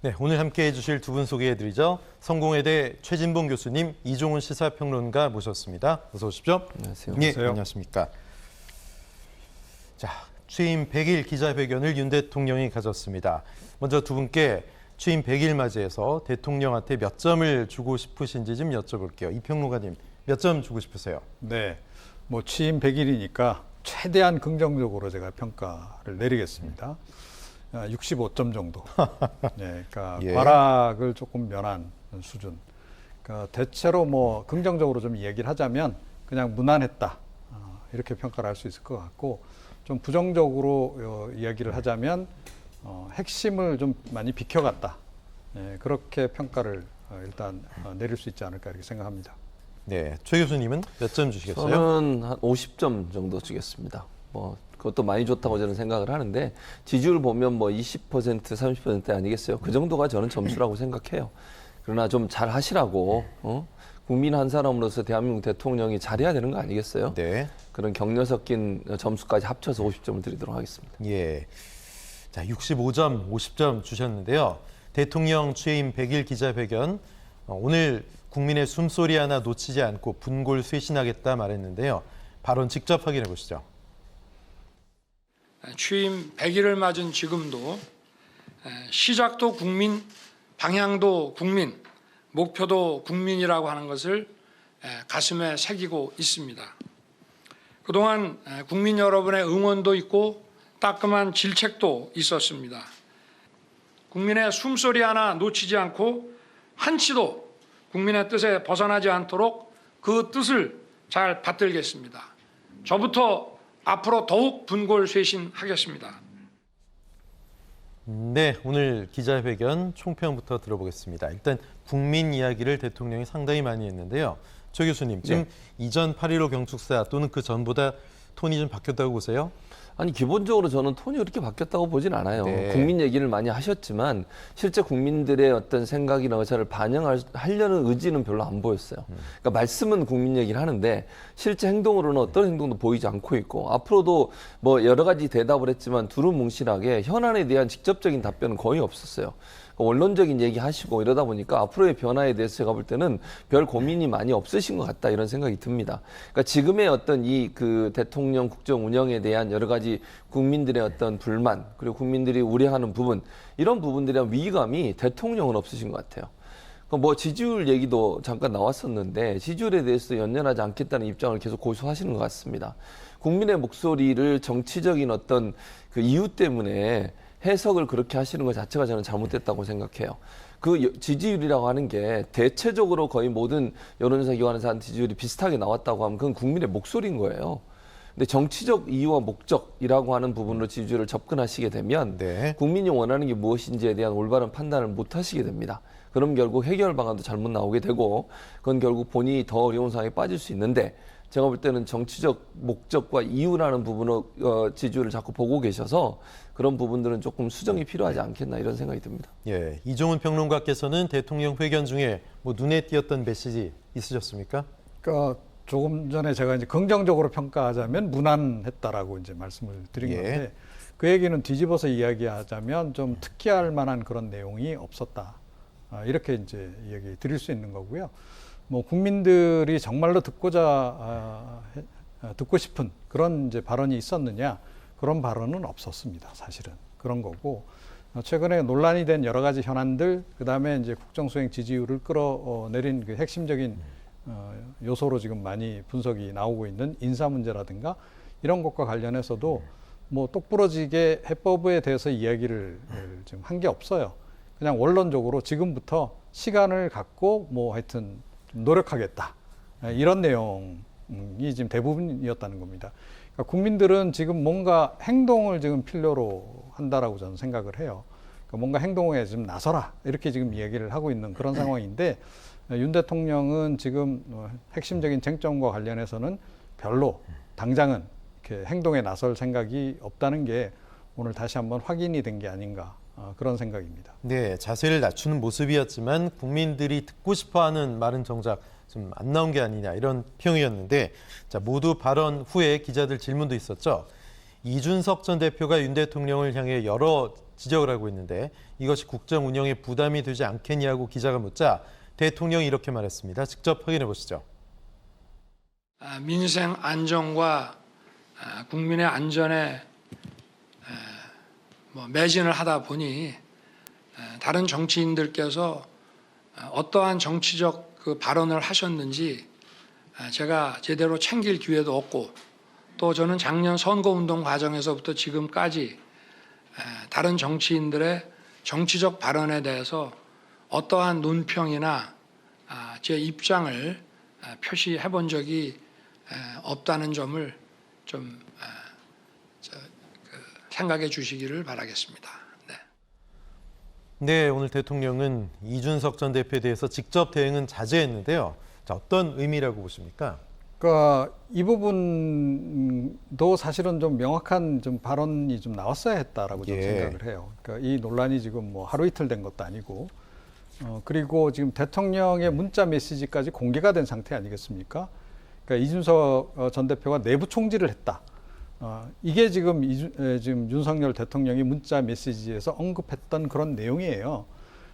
네, 오늘 함께해 주실 두 분 소개해드리죠. 성공회대 최진봉 교수님, 이종훈 시사평론가 모셨습니다. 어서 오십시오. 안녕하세요. 네, 안녕하십니까. 자, 취임 100일 기자회견을 윤 대통령이 가졌습니다. 먼저 두 분께 취임 100일 맞이해서 대통령한테 몇 점을 주고 싶으신지 좀 여쭤볼게요. 이평론가님, 몇 점 주고 싶으세요? 네, 뭐 취임 100일이니까 최대한 긍정적으로 제가 평가를 내리겠습니다. 65점 정도. 네, 그러니까 예. 과락을 조금 면한 수준. 그러니까 대체로 뭐 긍정적으로 좀 얘기를 하자면 그냥 무난했다. 이렇게 평가를 할 수 있을 것 같고, 좀 부정적으로 이야기를 하자면 핵심을 좀 많이 비켜갔다. 네, 그렇게 평가를 일단 내릴 수 있지 않을까 이렇게 생각합니다. 네, 최 교수님은 몇 점 주시겠어요? 저는 한 50점 정도 주겠습니다. 뭐 그것도 많이 좋다고 저는 생각을 하는데 지지율 보면 뭐 20%, 30% 아니겠어요? 그 정도가 저는 점수라고 생각해요. 그러나 좀 잘 하시라고 국민 한 사람으로서 대한민국 대통령이 잘해야 되는 거 아니겠어요? 네. 그런 격려 섞인 점수까지 합쳐서 50점을 드리도록 하겠습니다. 예. 자, 65점, 50점 주셨는데요. 대통령 취임 100일 기자회견, 오늘 국민의 숨소리 하나 놓치지 않고 분골쇄신하겠다 말했는데요. 발언 직접 확인해 보시죠. 취임 100일을 맞은 지금도 시작도 국민, 방향도 국민, 목표도 국민이라고 하는 것을 가슴에 새기고 있습니다. 그동안 국민 여러분의 응원도 있고 따끔한 질책도 있었습니다. 국민의 숨소리 하나 놓치지 않고 한치도 국민의 뜻에 벗어나지 않도록 그 뜻을 잘 받들겠습니다. 저부터 앞으로 더욱 분골쇄신하겠습니다. 네, 오늘 기자회견 총평부터 들어보겠습니다. 일단 국민 이야기를 대통령이 상당히 많이 했는데요. 최 교수님, 지금 이전 8.15 경축사 또는 그 전보다 톤이 좀 바뀌었다고 보세요? 아니 기본적으로 저는 톤이 그렇게 바뀌었다고 보진 않아요. 네. 국민 얘기를 많이 하셨지만 실제 국민들의 어떤 생각이나 의사를 반영하려는 의지는 별로 안 보였어요. 그러니까 말씀은 국민 얘기를 하는데 실제 행동으로는 어떤 행동도 보이지 않고 있고 앞으로도 뭐 여러 가지 대답을 했지만 두루뭉실하게 현안에 대한 직접적인 답변은 거의 없었어요. 원론적인 얘기 하시고 이러다 보니까 앞으로의 변화에 대해서 제가 볼 때는 별 고민이 많이 없으신 것 같다 이런 생각이 듭니다. 그러니까 지금의 어떤 이 그 대통령 국정 운영에 대한 여러 가지 국민들의 어떤 불만 그리고 국민들이 우려하는 부분 이런 부분들에 대한 위기감이 대통령은 없으신 것 같아요. 뭐 지지율 얘기도 잠깐 나왔었는데 지지율에 대해서 연연하지 않겠다는 입장을 계속 고수하시는 것 같습니다. 국민의 목소리를 정치적인 어떤 그 이유 때문에 해석을 그렇게 하시는 것 자체가 저는 잘못됐다고 생각해요. 그 지지율이라고 하는 게 대체적으로 거의 모든 여론조사 기관에서 한 지지율이 비슷하게 나왔다고 하면 그건 국민의 목소리인 거예요. 근데 정치적 이유와 목적이라고 하는 부분으로 지지율을 접근하시게 되면 국민이 원하는 게 무엇인지에 대한 올바른 판단을 못 하시게 됩니다. 그럼 결국 해결 방안도 잘못 나오게 되고 그건 결국 본인이 더 어려운 상황에 빠질 수 있는데 제가 볼 때는 정치적 목적과 이유라는 부분으로 지지율을 자꾸 보고 계셔서 그런 부분들은 조금 수정이 필요하지 않겠나 이런 생각이 듭니다. 예, 이종훈 평론가께서는 대통령 회견 중에 뭐 눈에 띄었던 메시지 있으셨습니까? 그러니까 조금 전에 제가 이제 긍정적으로 평가하자면 무난했다라고 이제 말씀을 드린 건데 그 얘기는 뒤집어서 이야기하자면 좀 특기할 만한 그런 내용이 없었다. 이렇게 이제 이야기 드릴 수 있는 거고요. 뭐 국민들이 정말로 듣고 싶은 그런 이제 발언이 있었느냐? 그런 발언은 없었습니다. 사실은 그런 거고 최근에 논란이 된 여러 가지 현안들 그다음에 이제 국정수행 지지율을 끌어내린 그 핵심적인 요소로 지금 많이 분석이 나오고 있는 인사 문제라든가 이런 것과 관련해서도 뭐 똑부러지게 해법에 대해서 이야기를 지금 한 게 없어요. 그냥 원론적으로 지금부터 시간을 갖고 뭐 하여튼 좀 노력하겠다 이런 내용이 지금 대부분이었다는 겁니다. 그러니까 국민들은 지금 뭔가 행동을 지금 필요로 한다라고 저는 생각을 해요. 그러니까 뭔가 행동에 좀 나서라 이렇게 지금 이야기를 하고 있는 그런 상황인데 윤 대통령은 지금 핵심적인 쟁점과 관련해서는 별로 당장은 이렇게 행동에 나설 생각이 없다는 게 오늘 다시 한번 확인이 된 게 아닌가 그런 생각입니다. 네, 자세를 낮추는 모습이었지만 국민들이 듣고 싶어하는 말은 정작 좀 안 나온 게 아니냐 이런 평이었는데 자 모두 발언 후에 기자들 질문도 있었죠. 이준석 전 대표가 윤 대통령을 향해 여러 지적을 하고 있는데 이것이 국정 운영에 부담이 되지 않겠냐고 기자가 묻자 대통령이 이렇게 말했습니다. 직접 확인해 보시죠. 민생 안정과 국민의 안전에 매진을 하다 보니 다른 정치인들께서 어떠한 정치적 그 발언을 하셨는지 제가 제대로 챙길 기회도 없고 또 저는 작년 선거운동 과정에서부터 지금까지 다른 정치인들의 정치적 발언에 대해서 어떠한 논평이나 제 입장을 표시해 본 적이 없다는 점을 좀 생각해 주시기를 바라겠습니다. 네, 오늘 대통령은 이준석 전 대표에 대해서 직접 대응은 자제했는데요. 자, 어떤 의미라고 보십니까? 그러니까 이 부분도 사실은 좀 명확한 좀 발언이 좀 나왔어야 했다라고 저는 생각을 해요. 그러니까 이 논란이 지금 뭐 하루 이틀 된 것도 아니고, 그리고 지금 대통령의 문자 메시지까지 공개가 된 상태 아니겠습니까? 그러니까 이준석 전 대표가 내부 총질을 했다. 이게 지금 지금 윤석열 대통령이 문자 메시지에서 언급했던 그런 내용이에요.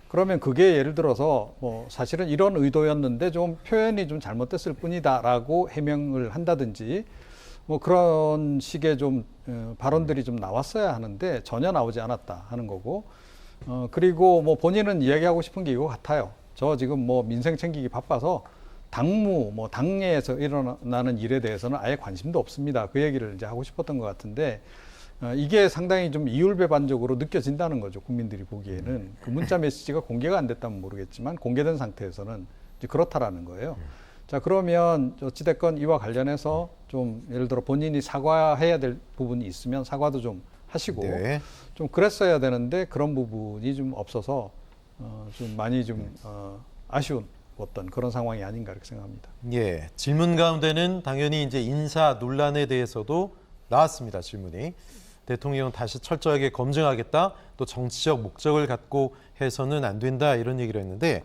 그러면 그게 예를 들어서 뭐 사실은 이런 의도였는데 좀 표현이 좀 잘못됐을 뿐이다라고 해명을 한다든지 뭐 그런 식의 좀 발언들이 좀 나왔어야 하는데 전혀 나오지 않았다 하는 거고, 그리고 뭐 본인은 이야기하고 싶은 게 이거 같아요. 저 지금 뭐 민생 챙기기 바빠서 당무 뭐 당내에서 일어나는 일에 대해서는 아예 관심도 없습니다. 그 얘기를 이제 하고 싶었던 것 같은데, 이게 상당히 좀 이율배반적으로 느껴진다는 거죠. 국민들이 보기에는 그 문자 메시지가 공개가 안 됐다면 모르겠지만 공개된 상태에서는 이제 그렇다라는 거예요. 자, 그러면 어찌됐건 이와 관련해서 좀 예를 들어 본인이 사과해야 될 부분이 있으면 사과도 좀 하시고 좀 그랬어야 되는데 그런 부분이 좀 없어서 좀 많이 좀 아쉬운 어떤 그런 상황이 아닌가 이렇게 생각합니다. 예, 질문 가운데는 당연히 이제 인사 논란에 대해서도 나왔습니다. 질문이. 대통령은 다시 철저하게 검증하겠다. 또 정치적 목적을 갖고 해서는 안 된다. 이런 얘기를 했는데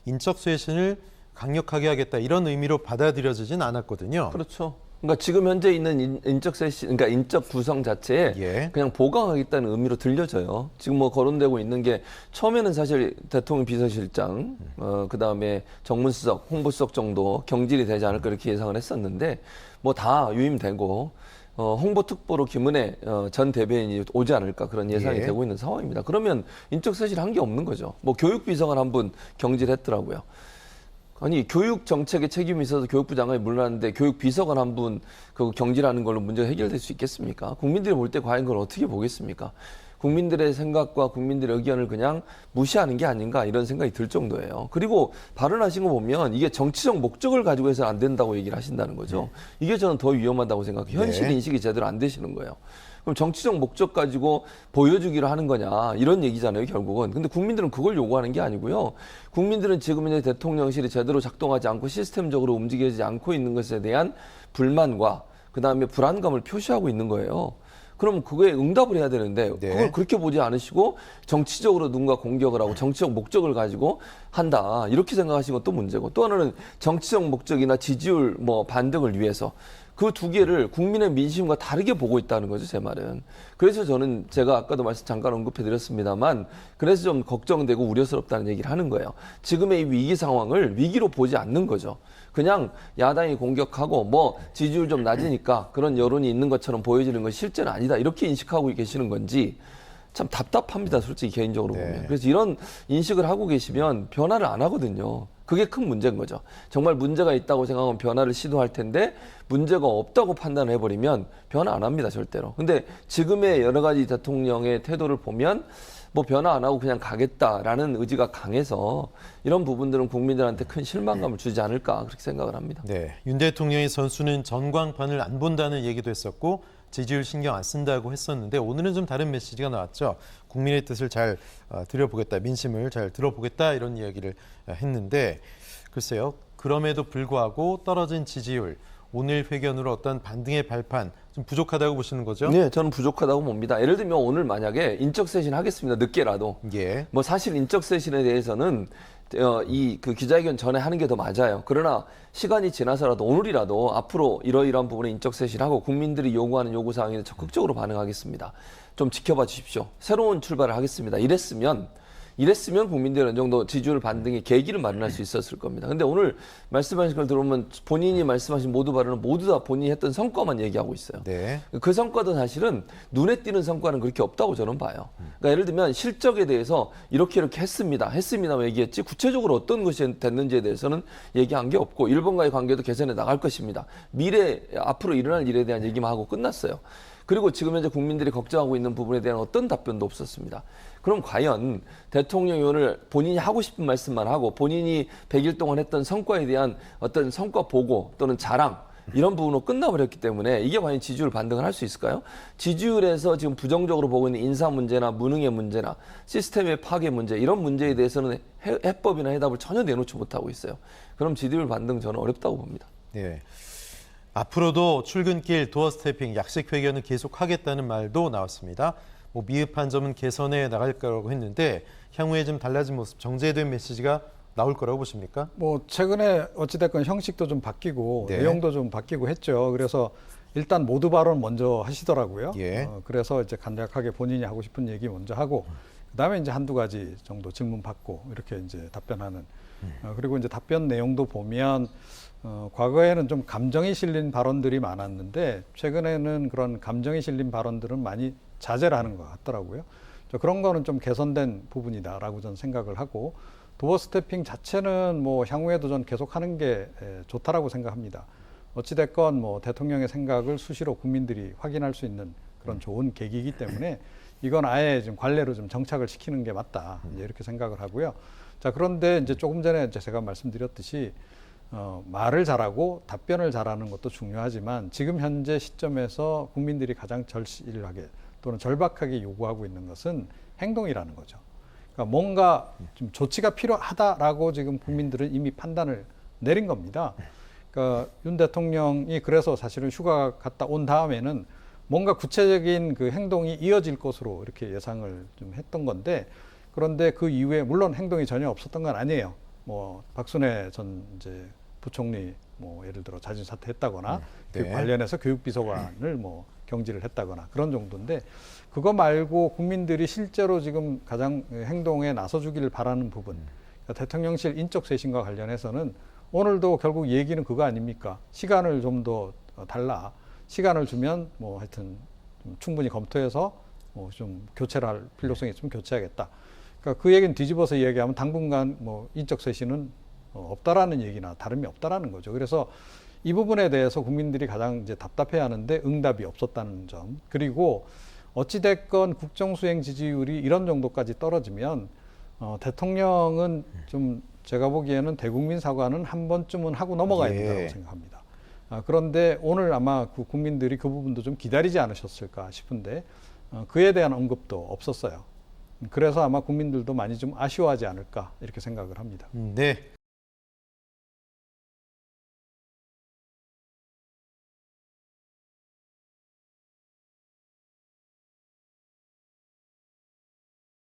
인적 쇄신을 강력하게 하겠다. 이런 의미로 받아들여지진 않았거든요. 그렇죠. 그러니까 지금 현재 있는 인적 쇄신, 그러니까 인적 구성 자체에 그냥 보강하겠다는 의미로 들려져요. 지금 뭐 거론되고 있는 게 처음에는 사실 대통령 비서실장, 그 다음에 정무수석, 홍보수석 정도 경질이 되지 않을까 이렇게 예상을 했었는데 뭐 다 유임되고 홍보특보로 김은혜 전 대변인이 오지 않을까 그런 예상이 되고 있는 상황입니다. 그러면 인적 쇄신 한 게 없는 거죠. 뭐 교육비서관 한 분 경질했더라고요. 아니 교육 정책에 책임이 있어서 교육부 장관이 물러났는데 교육 비서관 한 분 그 경질하는 걸로 문제가 해결될 수 있겠습니까? 국민들이 볼 때 과연 그걸 어떻게 보겠습니까? 국민들의 생각과 국민들의 의견을 그냥 무시하는 게 아닌가 이런 생각이 들 정도예요. 그리고 발언하신 거 보면 이게 정치적 목적을 가지고 해서 안 된다고 얘기를 하신다는 거죠. 이게 저는 더 위험하다고 생각해요. 현실 인식이 제대로 안 되시는 거예요. 그럼 정치적 목적 가지고 보여주기로 하는 거냐 이런 얘기잖아요 결국은. 근데 국민들은 그걸 요구하는 게 아니고요. 국민들은 지금 이제 대통령실이 제대로 작동하지 않고 시스템적으로 움직이지 않고 있는 것에 대한 불만과 그다음에 불안감을 표시하고 있는 거예요. 그럼 그거에 응답을 해야 되는데 그걸 그렇게 보지 않으시고 정치적으로 누군가 공격을 하고 정치적 목적을 가지고 한다 이렇게 생각하시는 것도 문제고, 또 하나는 정치적 목적이나 지지율 뭐 반등을 위해서 그 두 개를 국민의 민심과 다르게 보고 있다는 거죠, 제 말은. 그래서 저는 제가 아까도 말씀 잠깐 언급해 드렸습니다만 그래서 좀 걱정되고 우려스럽다는 얘기를 하는 거예요. 지금의 이 위기 상황을 위기로 보지 않는 거죠. 그냥 야당이 공격하고 뭐 지지율 좀 낮으니까 그런 여론이 있는 것처럼 보여지는 건 실제는 아니다 이렇게 인식하고 계시는 건지 참 답답합니다, 솔직히 개인적으로 보면. 그래서 이런 인식을 하고 계시면 변화를 안 하거든요. 그게 큰 문제인 거죠. 정말 문제가 있다고 생각하면 변화를 시도할 텐데 문제가 없다고 판단을 해버리면 변화 안 합니다, 절대로. 근데 지금의 여러 가지 대통령의 태도를 보면 뭐 변화 안 하고 그냥 가겠다라는 의지가 강해서 이런 부분들은 국민들한테 큰 실망감을 주지 않을까 그렇게 생각을 합니다. 네, 윤 대통령의 선수는 전광판을 안 본다는 얘기도 했었고 지지율 신경 안 쓴다고 했었는데 오늘은 좀 다른 메시지가 나왔죠. 국민의 뜻을 잘 들여보겠다, 민심을 잘 들어보겠다 이런 이야기를 했는데 글쎄요. 그럼에도 불구하고 떨어진 지지율, 오늘 회견으로 어떤 반등의 발판 좀 부족하다고 보시는 거죠? 네, 저는 부족하다고 봅니다. 예를 들면 오늘 만약에 인적 쇄신 하겠습니다. 늦게라도. 뭐 사실 인적 쇄신에 대해서는 이 그 기자회견 전에 하는 게 더 맞아요. 그러나 시간이 지나서라도 오늘이라도 앞으로 이러이러한 부분에 인적 쇄신하고 국민들이 요구하는 요구 사항에 적극적으로 반응하겠습니다. 좀 지켜봐 주십시오. 새로운 출발을 하겠습니다. 이랬으면 국민들이 어느 정도 지지율 반등의 계기를 마련할 수 있었을 겁니다. 근데 오늘 말씀하신 걸 들어보면 본인이 말씀하신 모두 발언은 모두 다 본인이 했던 성과만 얘기하고 있어요. 네. 그 성과도 사실은 눈에 띄는 성과는 그렇게 없다고 저는 봐요. 그러니까 예를 들면 실적에 대해서 이렇게 했습니다만 얘기했지 구체적으로 어떤 것이 됐는지에 대해서는 얘기한 게 없고 일본과의 관계도 개선해 나갈 것입니다. 미래 앞으로 일어날 일에 대한 얘기만 하고 끝났어요. 그리고 지금 현재 국민들이 걱정하고 있는 부분에 대한 어떤 답변도 없었습니다. 그럼 과연 대통령이 오늘 본인이 하고 싶은 말씀만 하고 본인이 100일 동안 했던 성과에 대한 어떤 성과 보고 또는 자랑 이런 부분으로 끝나버렸기 때문에 이게 과연 지지율 반등을 할 수 있을까요? 지지율에서 지금 부정적으로 보고 있는 인사 문제나 무능의 문제나 시스템의 파괴 문제 이런 문제에 대해서는 해법이나 해답을 전혀 내놓지 못하고 있어요. 그럼 지지율 반등 저는 어렵다고 봅니다. 네. 앞으로도 출근길 도어 스태핑 약식 회견을 계속하겠다는 말도 나왔습니다. 뭐 미흡한 점은 개선해 나갈 거라고 했는데 향후에 좀 달라진 모습, 정제된 메시지가 나올 거라고 보십니까? 뭐 최근에 어찌됐건 형식도 좀 바뀌고 네. 내용도 좀 바뀌고 했죠. 그래서 일단 모두 발언 먼저 하시더라고요. 예. 그래서 이제 간략하게 본인이 하고 싶은 얘기 먼저 하고 그다음에 이제 한두 가지 정도 질문 받고 이렇게 이제 답변하는. 그리고 이제 답변 내용도 보면 과거에는 좀 감정이 실린 발언들이 많았는데 최근에는 그런 감정이 실린 발언들은 많이 자제를 하는 것 같더라고요. 그런 거는 좀 개선된 부분이다라고 저는 생각을 하고 도어 스태핑 자체는 뭐 향후에도 전 계속 하는 게 좋다라고 생각합니다. 어찌됐건 뭐 대통령의 생각을 수시로 국민들이 확인할 수 있는 그런 좋은 계기이기 때문에 이건 아예 좀 관례로 좀 정착을 시키는 게 맞다. 이제 이렇게 생각을 하고요. 자, 그런데 이제 조금 전에 제가 말씀드렸듯이 말을 잘하고 답변을 잘하는 것도 중요하지만 지금 현재 시점에서 국민들이 가장 절실하게 또는 절박하게 요구하고 있는 것은 행동이라는 거죠. 그러니까 뭔가 좀 조치가 필요하다라고 지금 국민들은 이미 판단을 내린 겁니다. 그러니까 윤 대통령이 그래서 사실은 휴가 갔다 온 다음에는 뭔가 구체적인 그 행동이 이어질 것으로 이렇게 예상을 좀 했던 건데 그런데 그 이후에 물론 행동이 전혀 없었던 건 아니에요. 뭐 박순애 전 이제 부총리 뭐 예를 들어 자진 사퇴했다거나 네. 그 관련해서 교육비서관을 뭐 경질을 했다거나 그런 정도인데 그거 말고 국민들이 실제로 지금 가장 행동에 나서주기를 바라는 부분 그러니까 대통령실 인적 쇄신과 관련해서는 오늘도 결국 얘기는 그거 아닙니까? 시간을 좀 더 달라. 시간을 주면 뭐 하여튼 좀 충분히 검토해서 뭐 좀 교체를 할 필요성이 있으면 교체하겠다. 그러니까 그 얘기는 뒤집어서 이야기하면 당분간 뭐 인적 쇄신은 없다라는 얘기나 다름이 없다라는 거죠. 그래서 이 부분에 대해서 국민들이 가장 이제 답답해하는데 응답이 없었다는 점. 그리고 어찌됐건 국정수행 지지율이 이런 정도까지 떨어지면 대통령은 좀 제가 보기에는 대국민 사과는 한 번쯤은 하고 넘어가야 된다고 생각합니다. 그런데 오늘 아마 그 국민들이 그 부분도 좀 기다리지 않으셨을까 싶은데 그에 대한 언급도 없었어요. 그래서 아마 국민들도 많이 좀 아쉬워하지 않을까 이렇게 생각을 합니다. 네.